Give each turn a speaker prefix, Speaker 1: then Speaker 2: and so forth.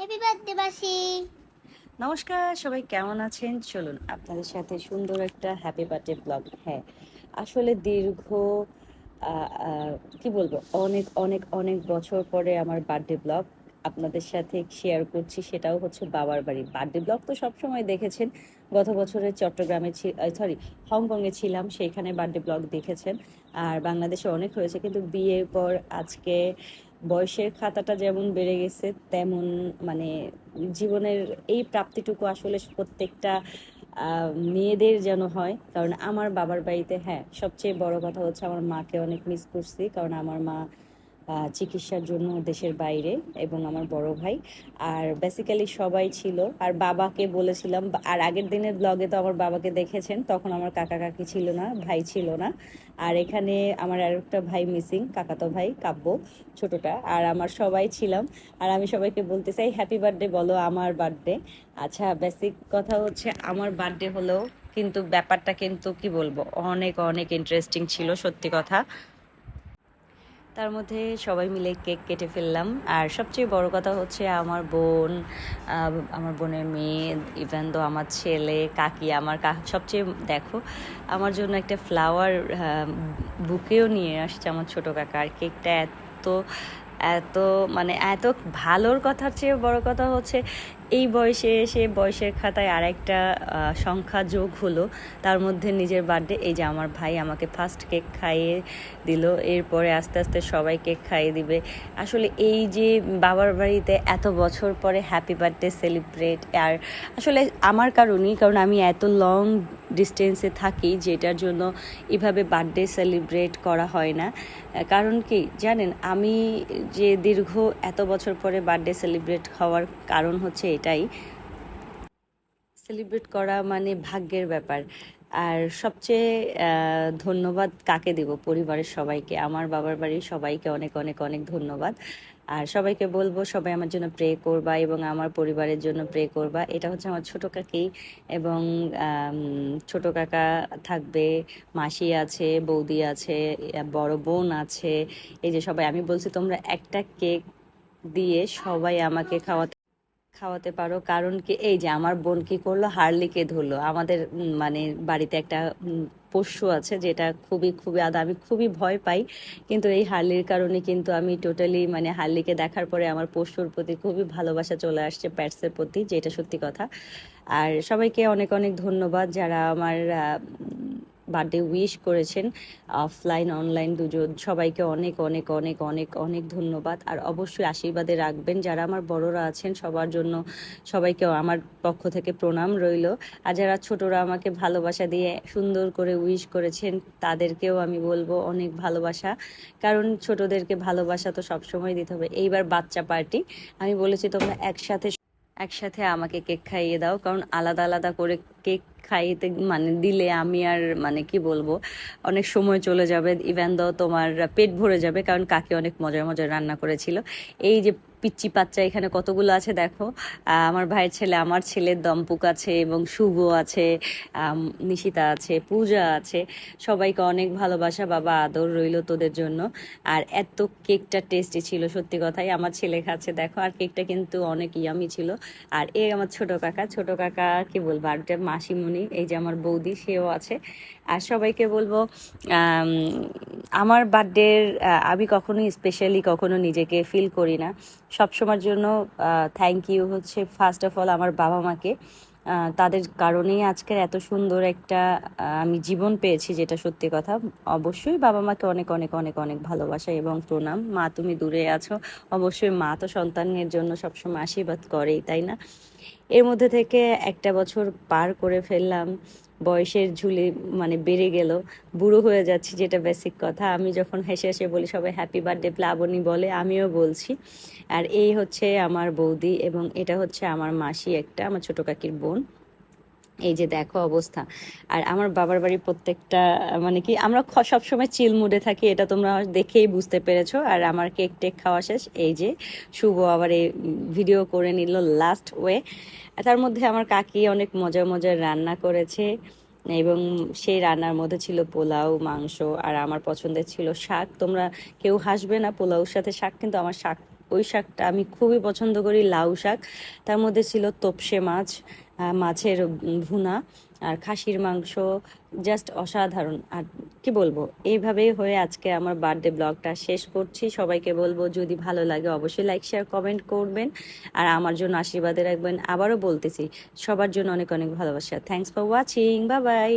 Speaker 1: Happy birthday মাসি।
Speaker 2: নমস্কার, সবাই কেমন আছেন? চলুন আপনাদের সাথে সুন্দর একটা হ্যাপি বার্থডে ব্লগ। হ্যাঁ, আসলে দীর্ঘ আহ, আহ, কি বলবো, অনেক অনেক অনেক বছর পরে আমার বার্থডে ব্লগ আপনাদের সাথে শেয়ার করছি। সেটাও হচ্ছে বাবার বাড়ি। বার্থডে ব্লগ তো সবসময় দেখেছেন। গত বছরে চট্টগ্রামে সরি, হংকংয়ে ছিলাম, সেইখানে বার্থডে ব্লগ দেখেছেন। আর বাংলাদেশে অনেক হয়েছে, কিন্তু বিয়ের পর আজকে বয়সের খাতাটা যেমন বেড়ে গেছে, তেমন মানে জীবনের এই প্রাপ্তিটুকু আসলে প্রত্যেকটা মেয়েদের যেন হয়। কারণ আমার বাবার বাড়িতে, হ্যাঁ, সবচেয়ে বড় কথা হচ্ছে আমার মাকে অনেক মিস করছি, কারণ আমার মা চিকিৎসার জন্য দেশের বাইরে, এবং আমার বড় ভাই আর বেসিক্যালি সবাই ছিল। আর বাবাকে বলেছিলাম, আর আগের দিনের ব্লগে তো আমার বাবাকে দেখেছেন, তখন আমার কাকা কাকি ছিল না, ভাই ছিল না। আর এখানে আমার আরেকটা ভাই মিসিং, কাকাতো ভাই কাব্য, ছোটটা, আর আমার সবাই ছিলাম। আর আমি সবাইকে বলতে চাই হ্যাপি বার্থডে বলো, আমার বার্থডে। আচ্ছা, বেসিক কথা হচ্ছে আমার বার্থডে হলো, কিন্তু ব্যাপারটা কিন্তু কি বলবো, অনেক অনেক ইন্টারেস্টিং ছিল সত্যি কথা। তার মধ্যে সবাই মিলে কেক কেটে ফেললাম। আর সবচেয়ে বড় কথা হচ্ছে আমার বোন, আমার বোনের মেয়ে, ইভেন তো আমার ছেলে, কাকি, আমার সবচেয়ে দেখো, আমার জন্য একটা ফ্লাওয়ার বুকেও নিয়ে আসছে আমার ছোটো কাকা। আর কেকটা এত এত মানে এত ভালোর কথার চেয়ে বড় কথা হচ্ছে এই বয়সে এসে বয়সের খাতায় আর একটা সংখ্যা যোগ হলো, তার মধ্যে নিজের বার্থডে। এই যে আমার ভাই আমাকে ফার্স্ট কেক খাইয়ে দিল, এরপরে আস্তে আস্তে সবাই কেক খাইয়ে দিবে। আসলে এই যে বাবার বাড়িতে এত বছর পরে হ্যাপি বার্থডে সেলিব্রেট, আর আসলে আমার কারণেই, কারণ আমি এত লং ডিস্টেন্সে থাকি, যেটার জন্য এভাবে বার্থডে সেলিব্রেট করা হয় না। কারণ কি জানেন, আমি যে দীর্ঘ এত বছর পরে বার্থডে সেলিব্রেট হওয়ার কারণ হচ্ছে এটাই, সেলিব্রেট করা মানে ভাগ্যের ব্যাপার। আর সবচেয়ে ধন্যবাদ কাকে দেব? পরিবারের সবাইকে, আমার বাবার বাড়ির সবাইকে অনেক অনেক অনেক ধন্যবাদ। আর সবাইকে বলবো সবাই আমার জন্য প্রে করবা এবং আমার পরিবারের জন্য প্রে করবা। এটা হচ্ছে আমার ছোট কাকি, এবং ছোট কাকা থাকবে, মাসি আছে, বৌদি আছে, বড় বোন আছে। এই যে সবাই, আমি বলছি তোমরা একটা কেক দিয়ে সবাই আমাকে খাওয়াতে খাওয়াতে পারো। কারণ কি, এই যে আমার বোন কি করলো, হার্লিকে ধরলো। আমাদের মানে বাড়িতে একটা পোষ্য আছে, যেটা খুবই খুবই আমি খুবই ভয় পাই, কিন্তু এই হার্লির কারণে কিন্তু আমি টোটালি মানে হার্লিকে দেখার পরে আমার পোষ্যর প্রতি খুবই ভালোবাসা চলে আসছে, প্যাটসের প্রতি, যেটা সত্যি কথা। আর সবাইকে অনেক অনেক ধন্যবাদ যারা আমার বার্থডে উইশ করেছেন, অফলাইন অনলাইন দুজন, সবাইকে অনেক অনেক অনেক অনেক অনেক ধন্যবাদ। আর অবশ্যই আশীর্বাদে রাখবেন যারা আমার বড়রা আছেন, সবার জন্য সবাইকে আমার পক্ষ থেকে প্রণাম রইল। আর যারা ছোটরা আমাকে ভালোবাসা দিয়ে সুন্দর করে উইশ করেছেন, তাদেরকেও আমি বলবো অনেক ভালোবাসা, কারণ ছোটদেরকে ভালোবাসা তো সবসময় দিতে হবে। এইবার বাচ্চা পার্টি, আমি বলেছি তোমরা একসাথে একসাথে আমাকে কেক খাইয়ে দাও, কারণ আলাদা আলাদা করে কেক খাইতে মানে দিলে আমি আর মানে কি বলবো, অনেক সময় চলে যাবে, ইভেন দো তোমার পেট ভরে যাবে, কারণ কাকি অনেক মজার মজার রান্না করেছিল। এই যে পিচ্চি বাচ্চা এখানে কতগুলো আছে দেখো, আমার ভাইয়ের ছেলে, আমার ছেলের দম্পুক আছে, এবং শুভ আছে, নিশিতা আছে, পূজা আছে। সবাইকে অনেক ভালোবাসা, বাবা আদর রইল তোদের জন্য। আর এত কেকটা টেস্টি ছিল সত্যি কথাই, আমার ছেলে খাচ্ছে দেখো, আর কেকটা কিন্তু অনেক ইয়ামি ছিল। আর এই আমার ছোট কাকা, ছোট কাকা কি বলবো, আর একটা মাসিমণি, এই যে আমার বৌদি, সেও আছে। আর সবাইকে বলবো আমার বার্থডের আমি কখনোই স্পেশালি কখনো নিজেকে ফিল করি না। সবসময়ের জন্য থ্যাংক ইউ হচ্ছে ফার্স্ট অফ অল আমার বাবা মাকে। তাদের কারণেই আজকের এত সুন্দর একটা আমি জীবন পেয়েছি, যেটা সত্যি কথা। অবশ্যই বাবা মাকে অনেক অনেক অনেক অনেক ভালোবাসা এবং প্রণাম। মা, তুমি দূরে আছো, অবশ্যই মা তো সন্তানের জন্য সবসময় আশীর্বাদ করেই, তাই না? এর মধ্যে থেকে একটা বছর পার করে ফেললাম, বয়সের ঝুলি মানে বেড়ে গেল, বুড়ো হয়ে যাচ্ছি, যেটা বেসিক কথা। আমি যখন হেসে হেসে বলি সবাই হ্যাপি বার্থডে প্লাবনী বলে, আমিও বলছি। আর এই হচ্ছে আমার বৌদি, এবং এটা হচ্ছে আমার মাসি, একটা আমার ছোট কাকির বোন। এই যে দেখো অবস্থা। আর আমার বাবার বাড়ি প্রত্যেকটা মানে কি, আমরা সবসময় চিল মুডে থাকি, এটা তোমরা দেখেই বুঝতে পেরেছো। আর আমার কেক টেক খাওয়া শেষ, এই যে শুভ আবার এই ভিডিও করে নিল লাস্ট ওয়ে। তার মধ্যে আমার কাকি অনেক মজার মজার রান্না করেছে, এবং সেই রান্নার মধ্যে ছিল পোলাও, মাংস, আর আমার পছন্দের ছিল শাক। তোমরা কেউ হাসবে না, পোলাওর সাথে শাক, কিন্তু আমার শাক ওই শাকটা আমি খুবই পছন্দ করি, লাউ শাক। তার মধ্যে ছিল তোপসে মাছ, মাছের ভুনা, আর খাসির মাংস, জাস্ট অসাধারণ। আর কি বলবো, এইভাবেই হয়ে আজকে আমার বার্থডে ব্লগটা শেষ করছি। সবাইকে বলবো যদি ভালো লাগে অবশ্যই লাইক শেয়ার কমেন্ট করবেন, আর আমার জন্য আশীর্বাদে রাখবেন। আবারও বলতেছি, সবার জন্য অনেক অনেক ভালোবাসা। Thanks for watching, bye bye.